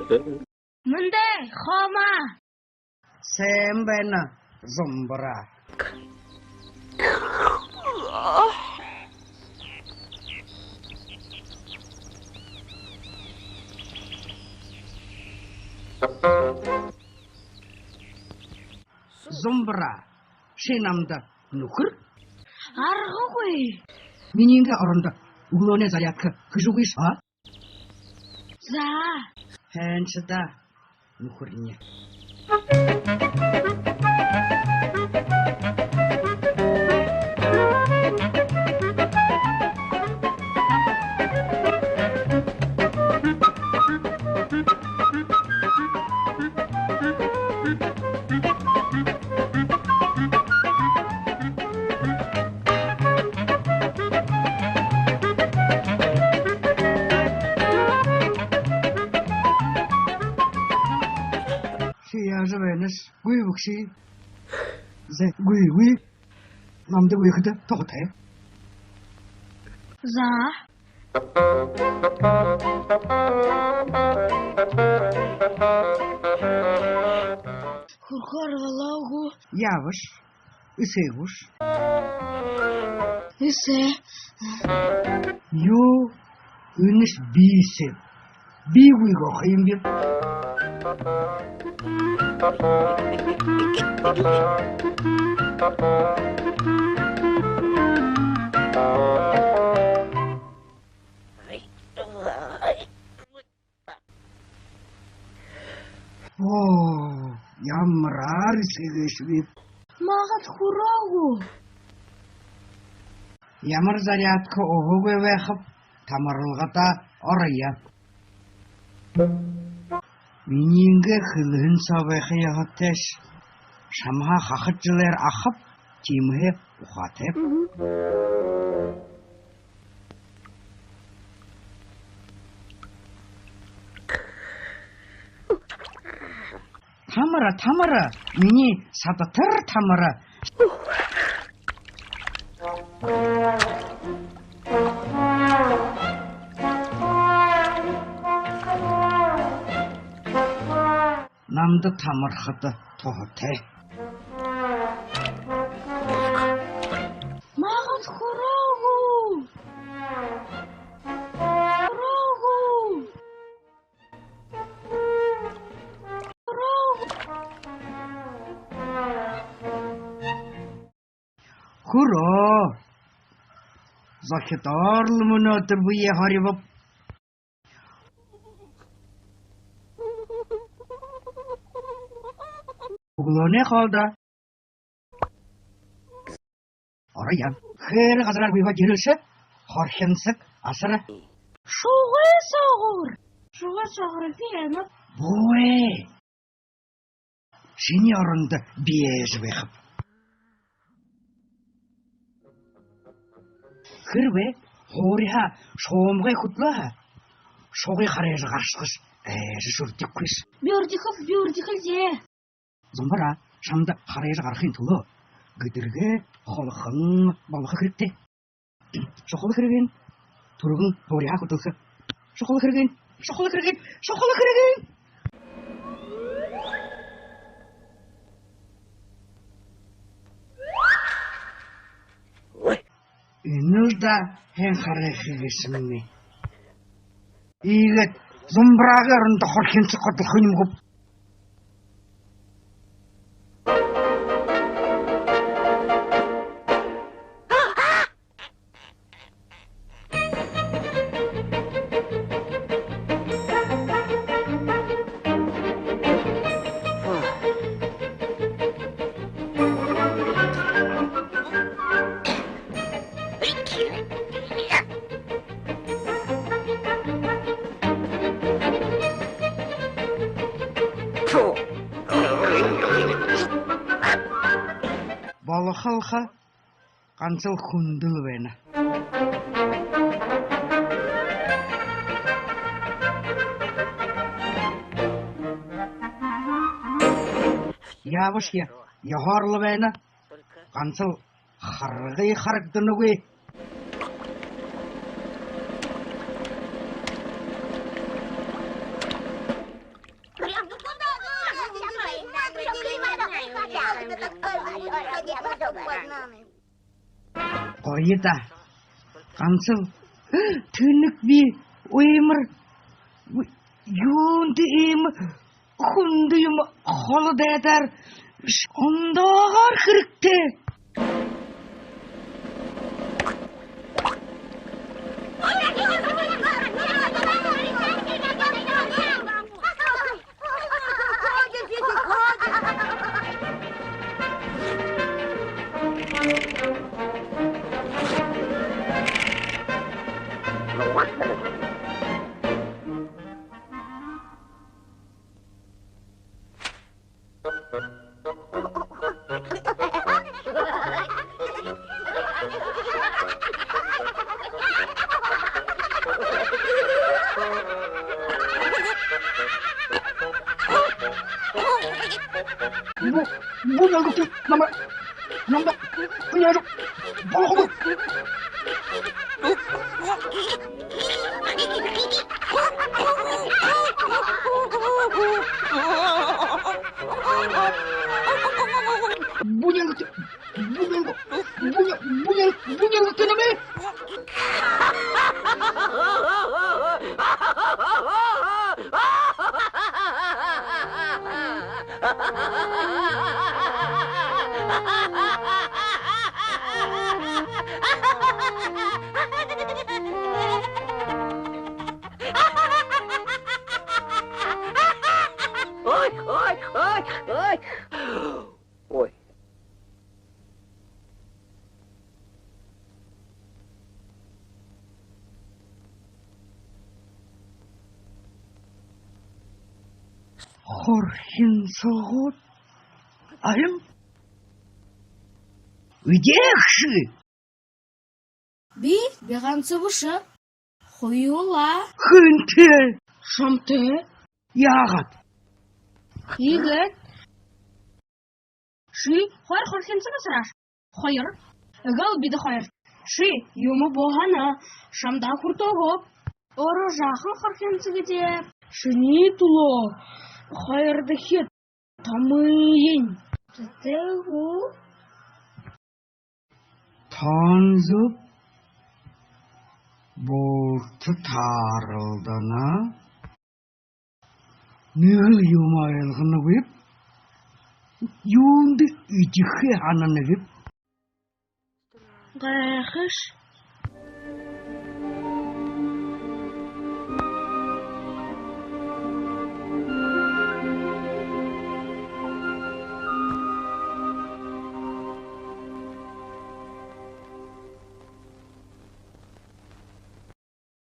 Мынде, хома. Sen beni zumbura. Zumbura. Şenamda nukur. Арғы ғой. Miningde arında uğlone zaryakı kıжугы ha? За. Hençda nukurine. Живенеш, гуйвукши. Зе гуйвуй. Намды гуйхыды тоғытай. За. Хурхар валагу. Явыш, үсейгуш. Үсе. Ю, үнеш бейсеп. Бей гуйға қиын беп. О, ямрар сегешвип. Мағат хурагу. Ямар зарядка оғуге вәхіп, тамарылғата орая. Мининге хылын сабайхы яғаттеш. Шамға қақытчылар ақып, тимге ұқатып. Тамара, мені сататыр тамара. Намды тамырхыды тоғыты. Мағат хурагу. Хурагу. Хуро. Захитарлы мұнатыр бұйе харибып. Углоне қалда. Орaya. Хэр қазырар бұйға келіші. Хорхенсік асыры. Шуғай сағыр. Шуғай сағыр фиянып. Буэ. Шыны орынды бейж бейхіп. Хырве. Хориха шоғымғай құтлаға. Шоғай қарайжы қаршықыш. Әжі жүрдік көш. Бюрдіхіл зе. Зомбара, шамда қарайжы қарқын тұлы. Гүдірге қолықын балықы кіріпті. Шоқылы кірген. Тұрғын Хориха құтылсы. Шоқылы кірген. Үнілді ән қарайқы кесіміне. Игет, зомбырағы арында хорхенсі құтылқыным құп. Балықалға қанцыл құндылы бәні. Явыш я, яғарлы бәні. Қанцыл қарғый қарықтыны көй. Koyda. Kansıl. Tünük bir uyumur. Yundi im. Kunduyum holu eder. Onda ağır kırıktı. Bu ne yaptı? Namda kıyarım. Bağlı. Bu ne yaptı? Bu ne yaptı ne be? Ой. Хорхин соғыт. Айым? Үдекші. Беған сыбышы. Хойула. Хынты. Шамты. Яғат. Егет. Ши, хайр хорхен сыбысыраш. Хайр. Гал биді хайр. Ши, юмы болғана. Шамда құртоғып. Оры жақын хорхен сыгыде. Шыни туло. Хайрды хет. Тамыйын. Тетегу. Tanzıp bortu tarıldana nıl yumayılgını vip yundi ücüğü ananı vip Gayxış.